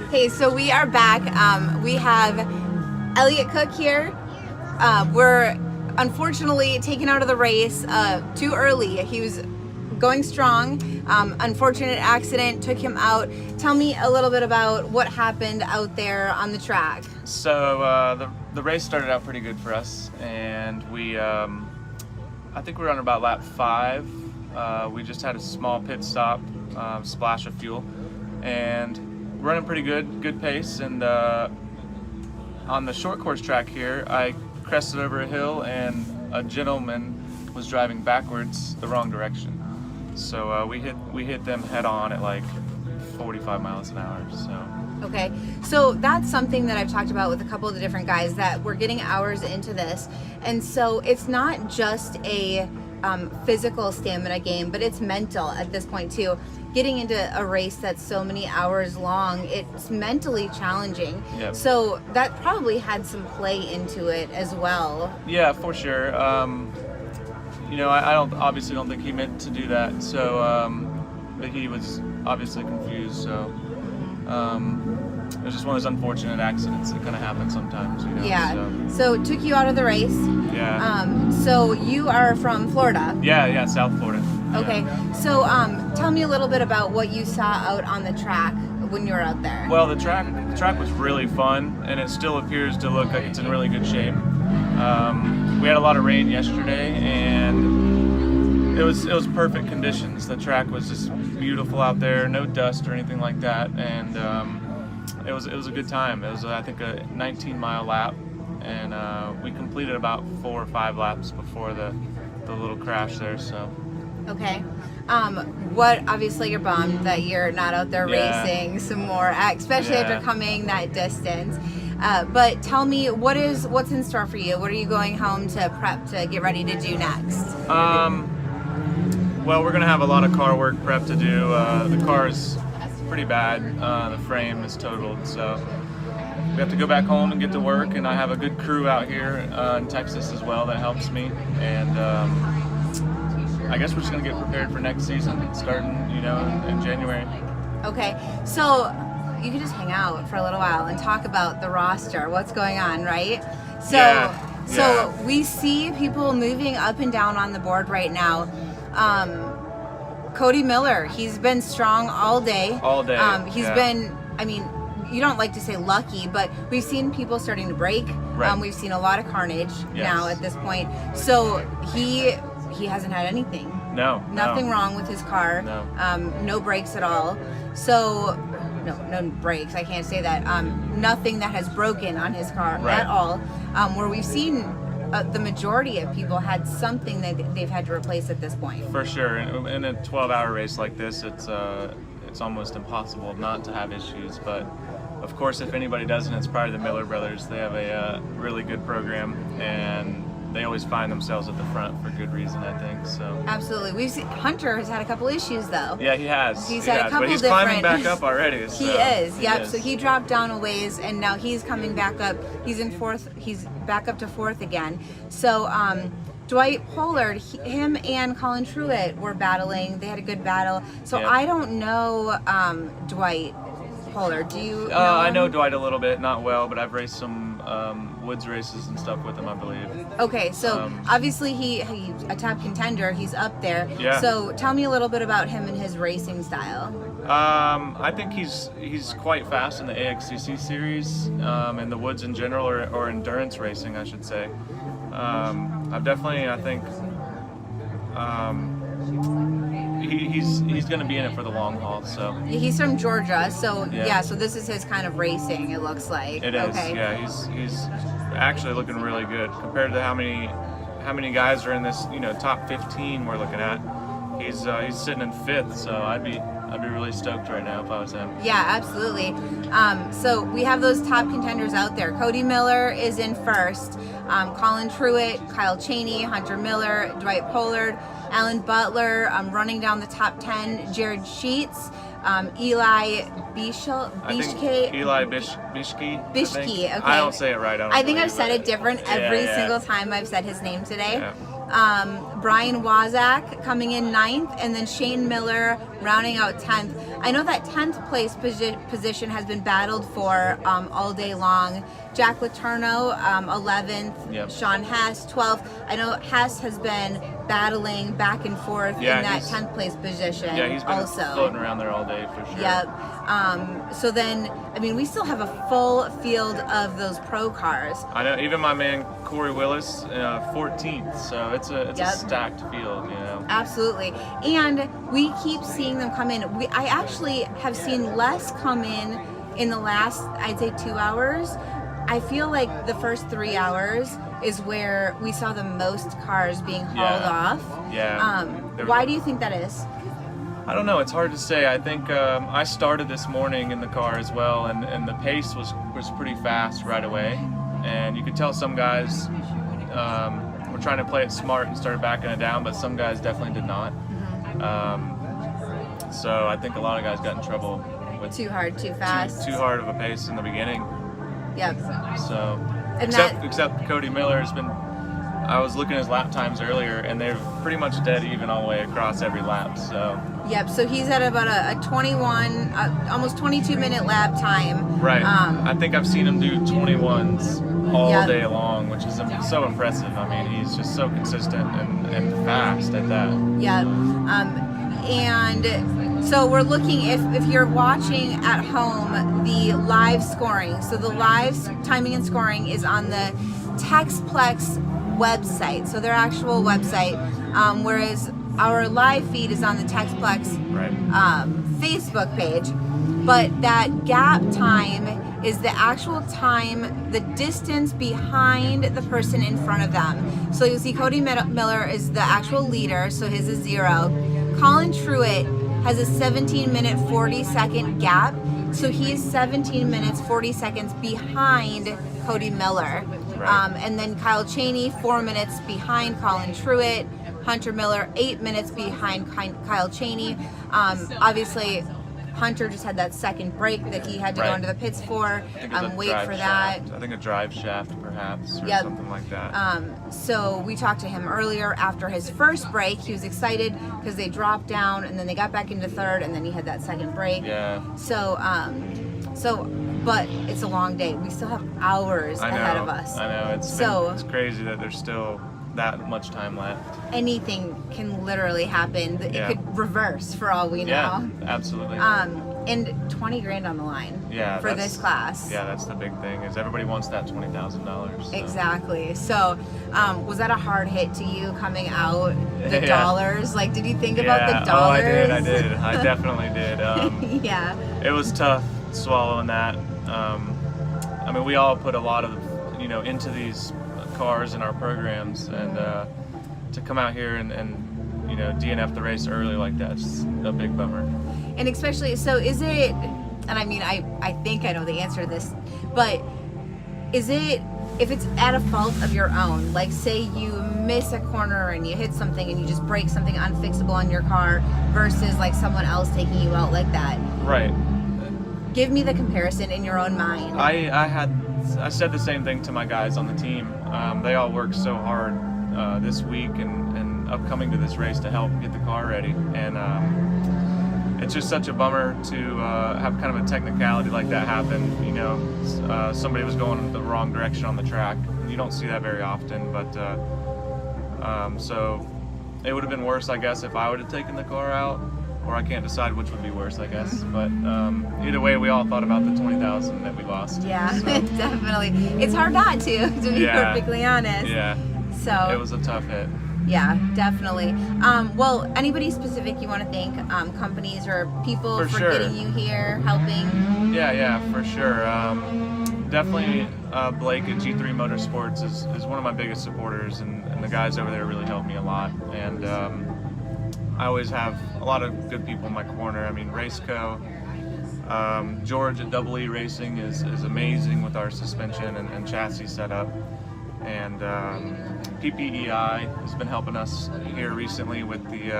Hey, so we are back. We have Elliot Cook here. We're unfortunately taken out of the race too early. He was going strong. Unfortunate accident took him out. Tell me a little bit about what happened out there on the track. So the race started out pretty good for us, and we I think we were on about lap 5. We just had a small pit stop, splash of fuel, and running pretty good pace. And on the short course track here, I crested over a hill, and a gentleman was driving backwards the wrong direction. So we hit them head on at like 45 miles an hour. So. Okay, so that's something that I've talked about with a couple of the different guys, that we're getting hours into this, and so it's not just a physical stamina game, but it's mental at this point too. Getting into a race that's so many hours long, it's mentally challenging. Yep. So that probably had some play into it as well. Yeah, for sure. I obviously don't think he meant to do that. So, but he was obviously confused. So, it was just one of those unfortunate accidents that kind of happen sometimes. Yeah. So it took you out of the race. Yeah. So you are from Florida. Yeah, South Florida. Okay. Yeah. So tell me a little bit about what you saw out on the track when you were out there. Well, the track was really fun, and it still appears to look like it's in really good shape. We had a lot of rain yesterday, and it was perfect conditions. The track was just beautiful out there, no dust or anything like that, and it was a good time. It was I think a 19-mile lap, and we completed about 4 or 5 laps before the little crash there. So. Okay. Obviously you're bummed that you're not out there racing some more, especially after coming that distance. But tell me, what's in store for you? What are you going home to prep to get ready to do next? Well, we're gonna have a lot of car work prep to do. The car is pretty bad. The frame is totaled, so we have to go back home and get to work. And I have a good crew out here in Texas as well that helps me. And I guess we're just gonna get prepared for next season, starting in January. Okay, so you can just hang out for a little while and talk about the roster, what's going on, right? So we see people moving up and down on the board right now. Cody Miller, he's been strong all day. All day. He's been, you don't like to say lucky, but we've seen people starting to break. Right. We've seen a lot of carnage now at this point. So he hasn't had anything. Nothing wrong with his car. No brakes at all. So no brakes, I can't say that. Nothing that has broken on his car at all. Where we've seen the majority of people had something that they've had to replace at this point. For sure. In a 12-hour race like this, it's almost impossible not to have issues. But of course, if anybody doesn't, it's probably the Miller brothers. They have a really good program, and they always find themselves at the front for good reason, I think. So absolutely, we've seen Hunter has had a couple issues though. Yeah, he has. He's had a couple but he's different. Climbing back up already. So he is. Yep. So he dropped down a ways, and now he's coming back up. He's in 4th. He's back up to 4th again. So Dwight Pollard, him and Colin Truitt were battling. They had a good battle. So I don't know Dwight Pollard. Do you know I know Dwight a little bit, not well, but I've raced some woods races and stuff with him, I believe. Okay, so obviously he's a top contender. He's up there. Yeah. So tell me a little bit about him and his racing style. I think he's quite fast in the AXCC series, in the woods in general, or endurance racing, I should say. I think he's going to be in it for the long haul. So he's from Georgia, so so this is his kind of racing. It looks like it is. Okay. Yeah, he's actually looking really good compared to how many guys are in this top 15 we're looking at. He's sitting in 5th, so I'd be really stoked right now if I was him. Yeah, absolutely. So we have those top contenders out there. Cody Miller is in 1st. Colin Truitt, Kyle Cheney, Hunter Miller, Dwight Pollard, Alan Butler, running down the top 10, Jared Sheets, Eli Bishke. Eli Bishke. Bishke, okay. I don't say it right. I think I've said it different every single time I've said his name today. Yeah. Brian Wazak coming in 9th, and then Shane Miller rounding out 10th. I know that 10th place position has been battled for all day long. Jack Letourneau, 11th, Yep. Sean Hess, 12th. I know Hess has been battling back and forth in that 10th place position. Yeah, he's been also floating around there all day for sure. Yep. So then, I mean, we still have a full field of those pro cars. I know, even my man Corey Willis, 14th. So it's a stacked field, you know. Absolutely, and we keep seeing them come in. I actually have seen less come in the last, I'd say, 2 hours. I feel like the first 3 hours is where we saw the most cars being hauled off. Yeah. Why do you think that is? I don't know. It's hard to say. I think I started this morning in the car as well, and the pace was pretty fast right away. And you could tell some guys were trying to play it smart and started backing it down, but some guys definitely did not. So I think a lot of guys got in trouble with too hard, too fast. Too hard of a pace in the beginning. Yep. So, and except Cody Miller has been. I was looking at his lap times earlier, and they're pretty much dead even all the way across every lap. So. Yep. So he's at about a 21, almost 22-minute lap time. Right. I think I've seen him do 21s all day long, which is so impressive. I mean, he's just so consistent and fast at that. Yep. And so we're looking, if you're watching at home, the live scoring. So the live timing and scoring is on the TexPlex website, so their actual website, whereas our live feed is on the TexPlex Facebook page. But that gap time is the actual time, the distance behind the person in front of them. So you'll see Cody Miller is the actual leader, so his is 0. Colin Truitt has a 17-minute 40-second gap, so he is 17 minutes 40 seconds behind Cody Miller. And then Kyle Chaney 4 minutes behind Colin Truitt. Hunter Miller 8 minutes behind Kyle Chaney. Obviously Hunter just had that second break that he had to go into the pits for. Wait for that. I think a drive shaft perhaps, or something like that. So we talked to him earlier after his first break. He was excited because they dropped down and then they got back into third, and then he had that second break. Yeah. So but it's a long day. We still have hours ahead of us. I know. It's crazy that there's still that much time left. Anything can literally happen. It could reverse for all we know. Yeah, absolutely. And 20 grand on the line for this class. Yeah, that's the big thing, is everybody wants that $20,000. So. Exactly. So was that a hard hit to you coming out, the dollars? Like, did you think about the dollars? Oh, I did. I definitely did. Yeah. It was tough swallowing that. I mean, we all put a lot of, into these cars in our programs, and to come out here and DNF the race early like that's a big bummer. And especially, so is it, and I mean, I think I know the answer to this, but is it, if it's at a fault of your own, like say you miss a corner and you hit something and you just break something unfixable on your car versus like someone else taking you out like that. Right. Give me the comparison in your own mind. I said the same thing to my guys on the team. They all worked so hard this week and upcoming to this race to help get the car ready. And it's just such a bummer to have kind of a technicality like that happen. Somebody was going in the wrong direction on the track. You don't see that very often, but so it would have been worse, I guess, if I would have taken the car out. Or I can't decide which would be worse, I guess. But either way, we all thought about the $20,000 that we lost. Yeah, so. Definitely. It's hard not to be perfectly honest. Yeah. So it was a tough hit. Yeah, definitely. Well, anybody specific you want to thank, companies or people for getting you here, helping? Yeah, for sure. Definitely Blake at G3 Motorsports is one of my biggest supporters, and the guys over there really helped me a lot. And I always have a lot of good people in my corner. I mean, Raceco, George at Double E Racing is amazing with our suspension and chassis setup. And PPEI has been helping us here recently with the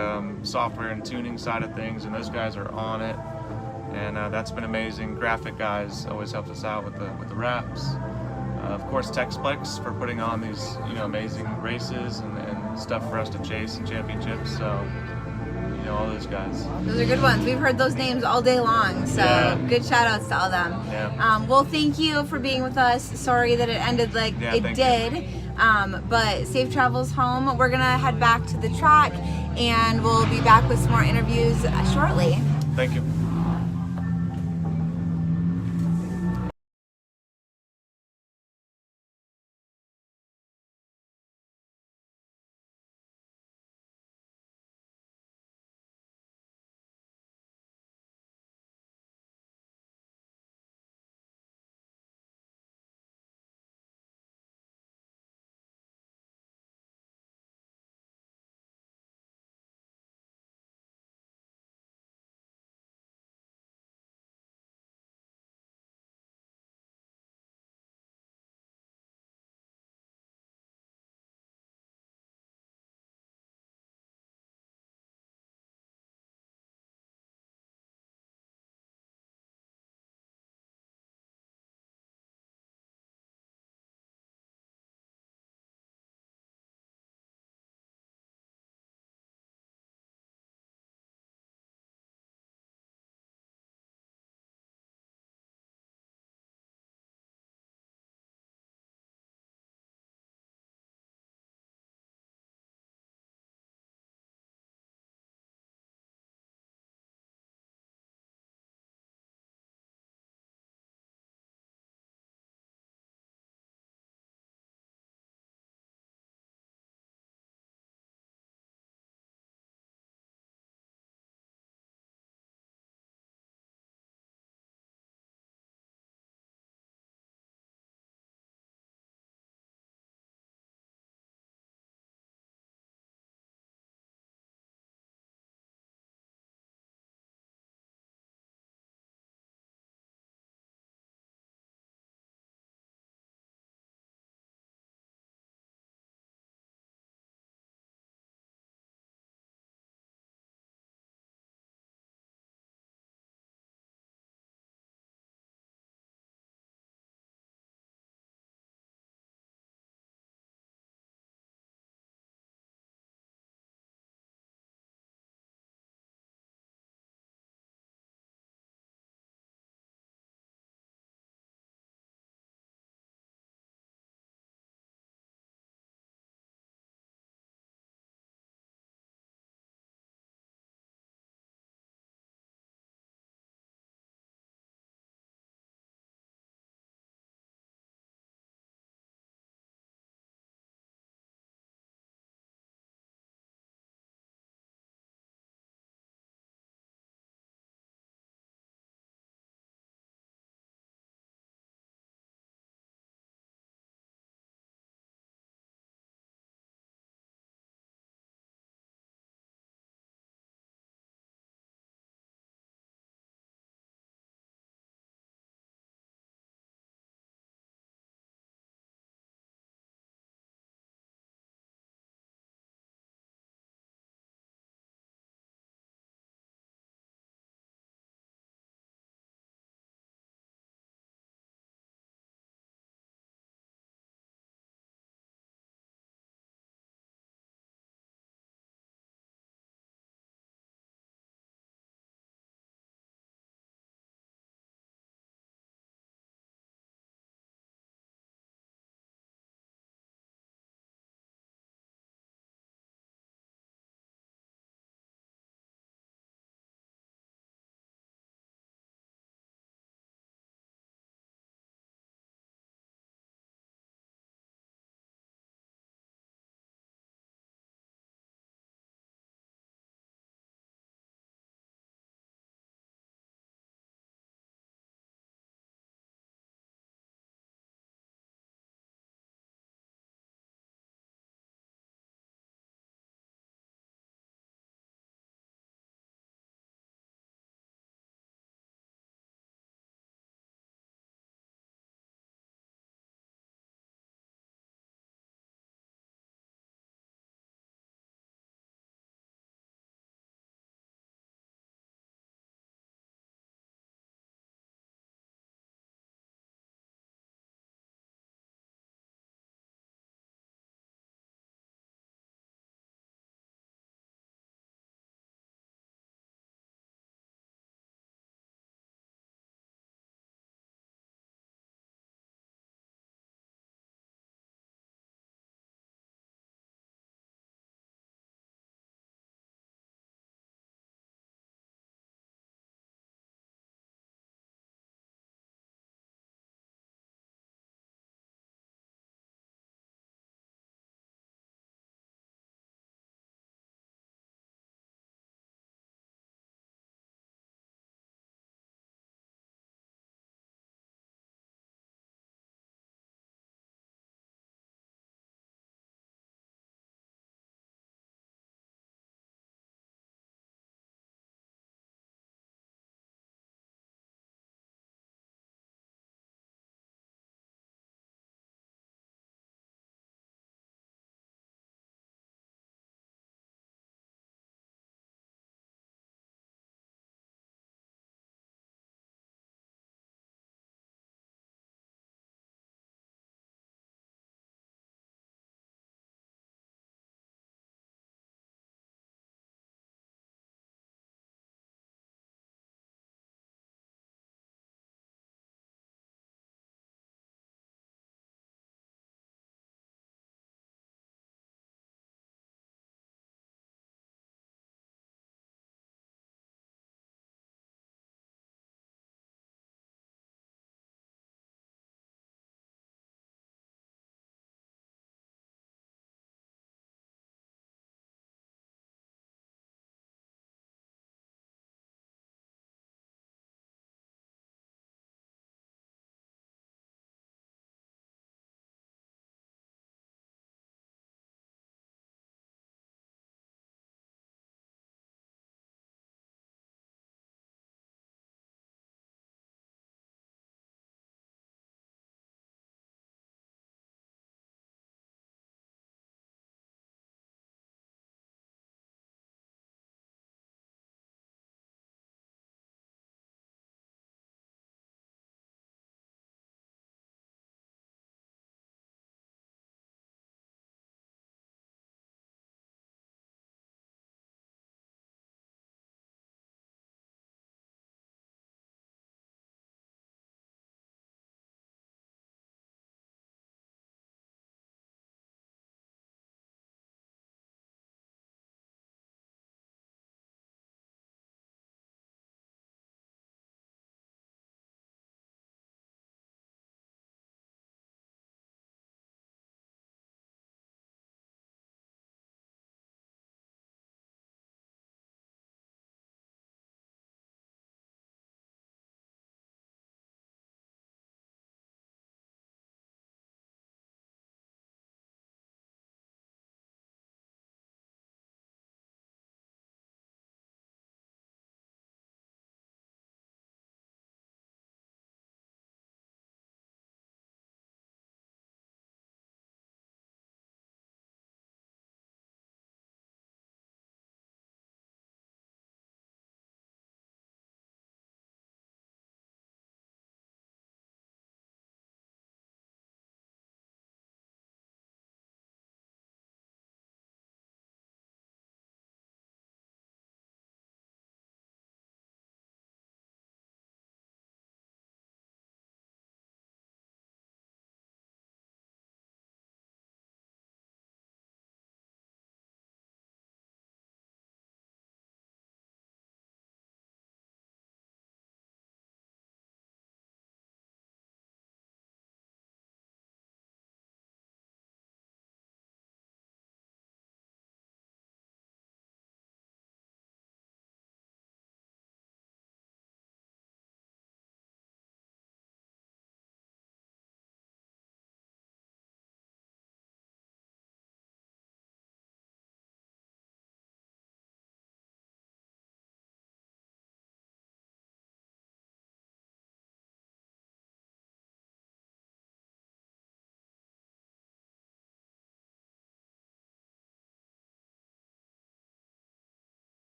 software and tuning side of things, and those guys are on it. And that's been amazing. Graphic guys always helped us out with the wraps. of course, TexPlex for putting on these, amazing races and stuff for us to chase and championships. So, all those guys. Those are good ones. We've heard those names all day long. So good shout outs to all of them. Yeah. Well, thank you for being with us. Sorry that it ended like it did. But safe travels home. We're going to head back to the track and we'll be back with some more interviews shortly. Thank you.